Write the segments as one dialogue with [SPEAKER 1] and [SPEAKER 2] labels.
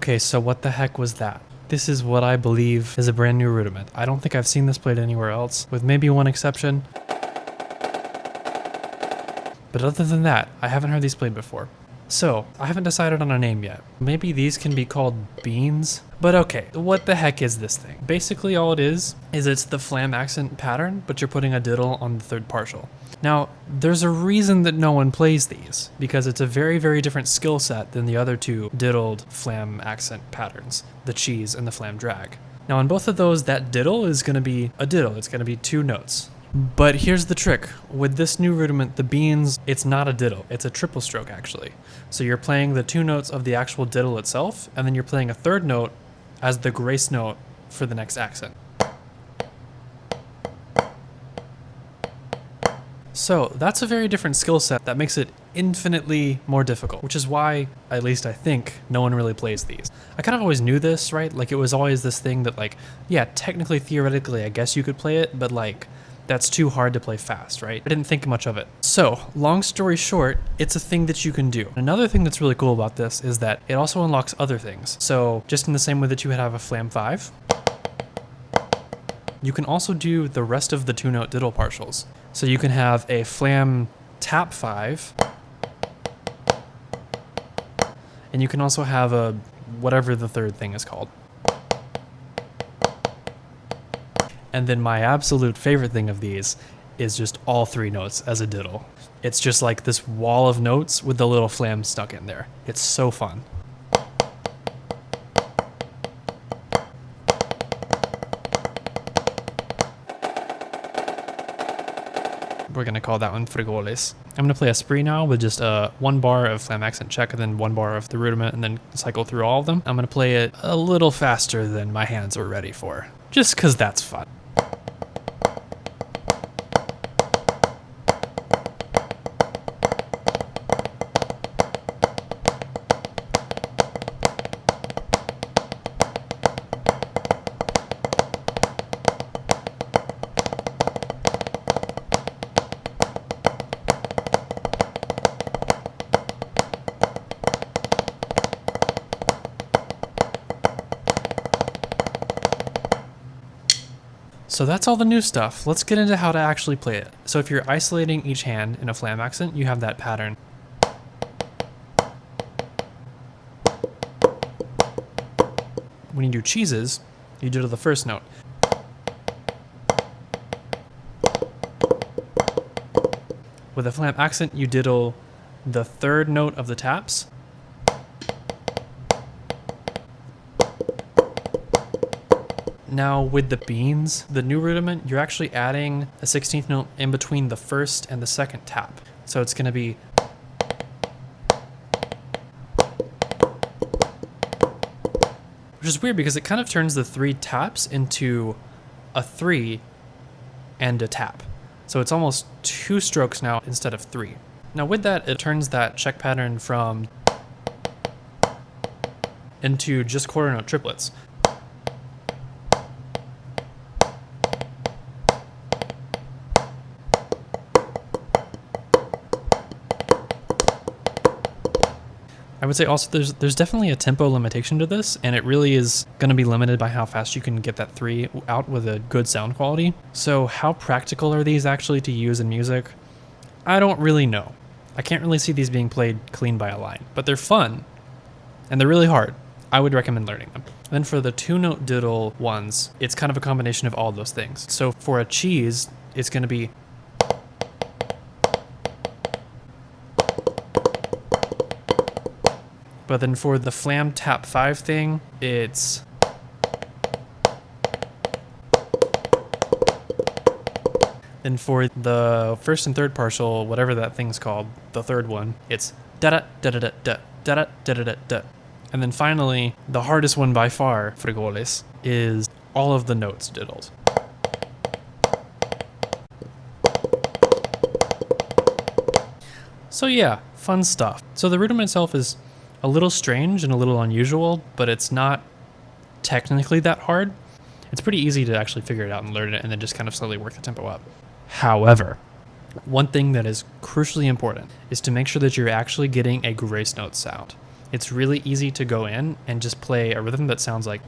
[SPEAKER 1] Okay, so what the heck was that? This is what I believe is a brand new rudiment. I don't think I've seen this played anywhere else, with maybe one exception. But other than that, I haven't heard these played before. So, I haven't decided on a name yet. Maybe these can be called beans? But okay, what the heck is this thing? Basically all it is it's the flam accent pattern, but you're putting a diddle on the third partial. Now, there's a reason that no one plays these, because it's a very, very different skill set than the other two diddled flam accent patterns, the cheese and the flam drag. Now on both of those, that diddle is gonna be a diddle, it's gonna be 2 notes. But here's the trick. With this new rudiment, the beans, it's not a diddle. It's a triple stroke, actually. So you're playing the 2 notes of the actual diddle itself, and then you're playing a 3rd note as the grace note for the next accent. So that's a very different skill set that makes it infinitely more difficult, which is why, at least I think, no one really plays these. I kind of always knew this, right? Like, it was always this thing that, like, yeah, technically, theoretically, I guess you could play it, but like, that's too hard to play fast, right? I didn't think much of it. So, long story short, it's a thing that you can do. Another thing that's really cool about this is that it also unlocks other things. So, just in the same way that you would have a flam 5, you can also do the rest of the 2-note diddle partials. So you can have a flam tap 5, and you can also have a whatever the 3rd thing is called. And then my absolute favorite thing of these is just all 3 notes as a diddle. It's just like this wall of notes with the little flam stuck in there. It's so fun. We're gonna call that one frijoles. I'm gonna play a spree now with just 1 bar of flam accent check and then 1 bar of the rudiment and then cycle through all of them. I'm gonna play it a little faster than my hands are ready for, just cause that's fun. So that's all the new stuff. Let's get into how to actually play it. So if you're isolating each hand in a flam accent, you have that pattern. When you do cheeses, you diddle the 1st note. With a flam accent, you diddle the 3rd note of the taps. Now with the beans, the new rudiment, you're actually adding a 16th note in between the 1st and the 2nd tap. So it's gonna be, which is weird because it kind of turns the 3 taps into a 3 and a tap. So it's almost 2 strokes now instead of 3. Now with that, it turns that check pattern from into just 1/4 note triplets. I would say also there's definitely a tempo limitation to this, and it really is going to be limited by how fast you can get that 3 out with a good sound quality. So how practical are these actually to use in music? I don't really know. I can't really see these being played clean by a line, but they're fun, and they're really hard. I would recommend learning them. Then for the 2-note diddle ones, it's kind of a combination of all those things. So for a cheese, it's going to be, but then for the flam tap 5 thing, it's, then for the 1st and 3rd partial, whatever that thing's called, the 3rd one, it's da da da da da da da da da da da. And then finally, the hardest one by far, frijoles, is all of the notes diddled. So yeah, fun stuff. So the rudiment itself is a little strange and a little unusual, but it's not technically that hard. It's pretty easy to actually figure it out and learn it and then just kind of slowly work the tempo up. However, one thing that is crucially important is to make sure that you're actually getting a grace note sound. it's really easy to go in and just play a rhythm that sounds like,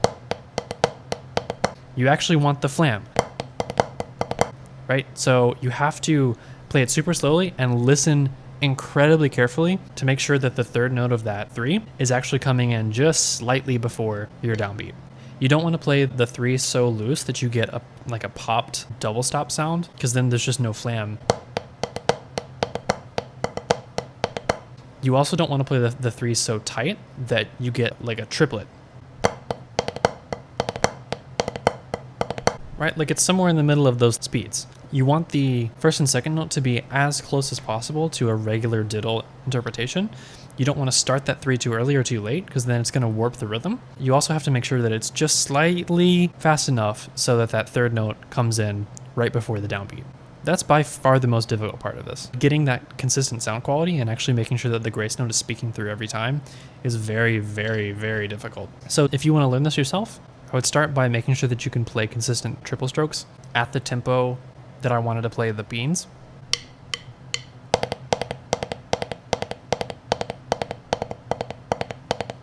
[SPEAKER 1] you actually want the flam, right? So you have to play it super slowly and listen incredibly carefully to make sure that the third note of that 3 is actually coming in just slightly before your downbeat. You don't want to play the 3 so loose that you get like a popped double stop sound, because then there's just no flam. You also don't want to play the 3 so tight that you get like a triplet. Right? Like it's somewhere in the middle of those speeds. You want the first and second note to be as close as possible to a regular diddle interpretation. You don't want to start that 3 too early or too late, because then it's going to warp the rhythm. You also have to make sure that it's just slightly fast enough so that that third note comes in right before the downbeat. That's by far the most difficult part of this. Getting that consistent sound quality and actually making sure that the grace note is speaking through every time is very, very, very difficult. So if you want to learn this yourself, I would start by making sure that you can play consistent triple strokes at the tempo that I wanted to play the beans.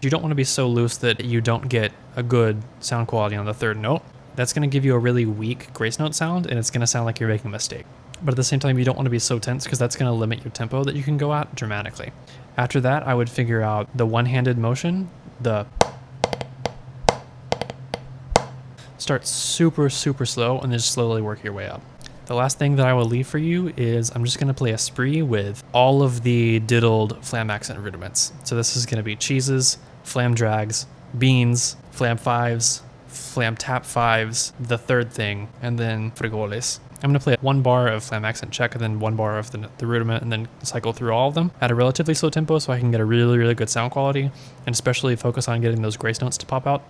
[SPEAKER 1] You don't want to be so loose that you don't get a good sound quality on the third note. That's going to give you a really weak grace note sound, and it's going to sound like you're making a mistake. But at the same time, you don't want to be so tense, because that's going to limit your tempo that you can go at dramatically. After that, I would figure out the one-handed motion, start super, super slow, and then just slowly work your way up. The last thing that I will leave for you is I'm just going to play a spree with all of the diddled flam accent rudiments. So this is going to be cheeses, flam drags, beans, flam fives, flam tap fives, the third thing, and then frijoles. I'm going to play 1 bar of flam accent check and then 1 bar of the rudiment, and then cycle through all of them at a relatively slow tempo so I can get a really, really good sound quality, and especially focus on getting those grace notes to pop out.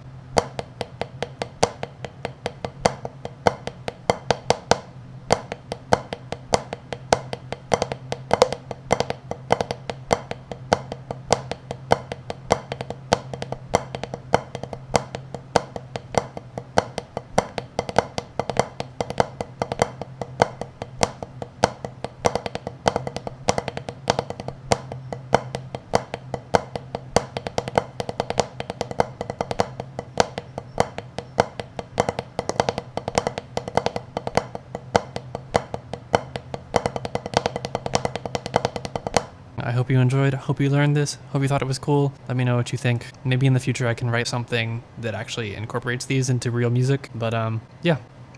[SPEAKER 1] I hope you enjoyed, hope you learned this, hope you thought it was cool. Let me know what you think. Maybe in the future I can write something that actually incorporates these into real music. But yeah,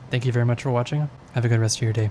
[SPEAKER 1] thank you very much for watching. Have a good rest of your day.